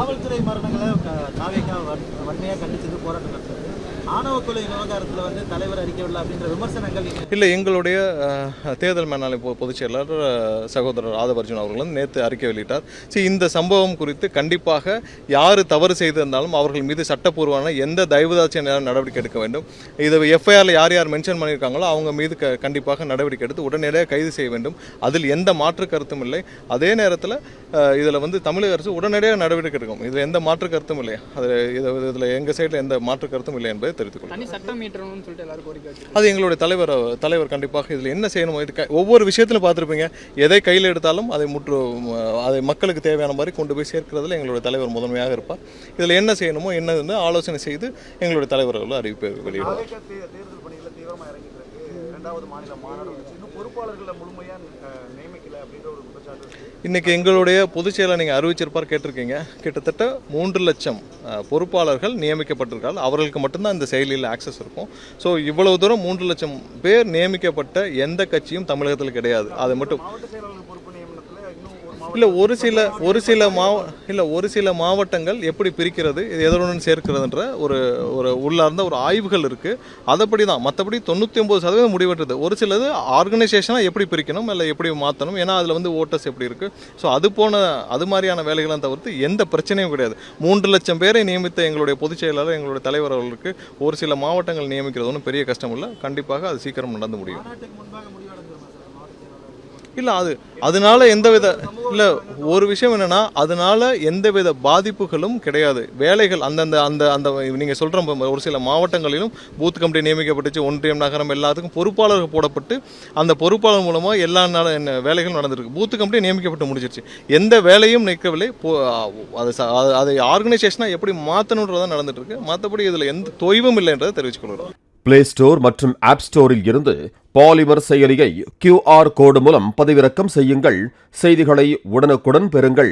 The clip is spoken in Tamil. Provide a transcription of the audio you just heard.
காவல்துறை மரணங்களை தாவேகா வன்மையாக கண்டிச்சது போராட்டம் நடத்துறது. ஆணவ கொலை விவகாரத்தில் வந்து தலைவர் அறிக்கவில்லை அப்படின்ற விமர்சனங்கள் இல்லை. எங்களுடைய தேர்தல் மேலாளர் பொதுச் செயலாளர் சகோதரர் ஆதவர்ஜுன் அவர்கள் வந்து நேற்று அறிக்கை வெளியிட்டார். சரி, இந்த சம்பவம் குறித்து கண்டிப்பாக யார் தவறு செய்திருந்தாலும் அவர்கள் மீது சட்டப்பூர்வமான எந்த தயவுதாட்சிய நடவடிக்கை எடுக்க வேண்டும். இதை எஃப்ஐஆரில் யார் யார் மென்ஷன் பண்ணியிருக்காங்களோ அவங்க மீது கண்டிப்பாக நடவடிக்கை எடுத்து உடனடியாக கைது செய்ய வேண்டும். அதில் எந்த மாற்று கருத்தும் இல்லை. அதே நேரத்தில் இதில் வந்து தமிழக அரசு உடனடியாக நடவடிக்கை எடுக்கும். இதில் எந்த மாற்று கருத்தும் இல்லை. இதில் எங்கள் சைடில் எந்த மாற்று கருத்தும் இல்லை என்பதை தெரிவித்துக் கொள்ளுங்கள். அது எங்களுடைய தலைவர் கண்டிப்பாக இதில் என்ன செய்யணும், ஒவ்வொரு விஷயத்திலும் பார்த்துருப்பீங்க, எதை கையில் எடுத்தாலும் அதை மக்களுக்கு தேவையான மாதிரி கொண்டு போய் சேர்க்கிறதுல எங்களுடைய தலைவர் முதன்மையாக இருப்பார். இதில் என்ன செய்யணுமோ என்னன்னு ஆலோசனை செய்து எங்களுடைய தலைவர்கள் அறிவிப்பு வெளியிடுவார். இன்னைக்கு எங்களுடைய பொதுச் செயலர் நீங்கள் அறிவிச்சிருப்பார், கேட்டிருக்கீங்க. கிட்டத்தட்ட 3 லட்சம் பொறுப்பாளர்கள் நியமிக்கப்பட்டிருக்காங்க. அவர்களுக்கு மட்டும்தான் இந்த செயலியில் ஆக்சஸ் இருக்கும். ஸோ இவ்வளவு தூரம் 3 லட்சம் பேர் நியமிக்கப்பட்ட எந்த கட்சியும் தமிழகத்தில் கிடையாது. அது மட்டும் இல்லை. ஒரு சில மாவட்டங்கள் எப்படி பிரிக்கிறது, இது எதனுடன் சேர்க்கிறதுன்ற ஒரு உள்ளார்ந்த ஒரு ஆய்வுகள் இருக்குது. அதைப்படி தான். மற்றபடி 99% முடிவெட்டுறது. ஒரு சிலது ஆர்கனைசேஷனாக எப்படி பிரிக்கணும் இல்லை எப்படி மாற்றணும், ஏன்னா அதில் வந்து ஓட்டர்ஸ் எப்படி இருக்குது. ஸோ அது மாதிரியான வேலைகளாம் தவிர்த்து எந்த பிரச்சனையும் கிடையாது. 3 லட்சம் பேரை நியமித்த எங்களுடைய பொதுச் செயலாளர் எங்களுடைய தலைவர் அவர்களுக்கு ஒரு சில மாவட்டங்கள் நியமிக்கிறது ஒன்றும் பெரிய கஷ்டம் இல்லை. கண்டிப்பாக அது சீக்கிரம் நடந்து முடியும். இல்லை, அதனால எந்தவித இல்லை. ஒரு விஷயம் என்னன்னா, அதனால எந்தவித பாதிப்புகளும் கிடையாது. வேலைகள் அந்த நீங்கள் சொல்கிற ஒரு சில மாவட்டங்களிலும் பூத் கமிட்டி நியமிக்கப்பட்டுச்சு. ஒன்றியம், நகரம் எல்லாத்துக்கும் பொறுப்பாளர்கள் போடப்பட்டு அந்த பொறுப்பாளர் மூலமாக எல்லா வேலைகளும் நடந்திருக்கு. பூத் கமிட்டி நியமிக்கப்பட்டு முடிச்சிருச்சு. எந்த வேலையும் நிற்கவில்லை. அதை ஆர்கனைசேஷனாக எப்படி மாற்றணுன்றதான் நடந்துட்டு இருக்கு. மற்றபடி இதில் எந்த தொய்வும் இல்லைன்றதை தெரிவித்துக் கொள்கிறோம். பிளே ஸ்டோர் மற்றும் ஆப் ஸ்டோரில் இருந்து பாலிமர் செயலியை QR கோடு மூலம் பதிவிறக்கம் செய்யுங்கள். செய்திகளை உடனுக்குடன் பெறுங்கள்.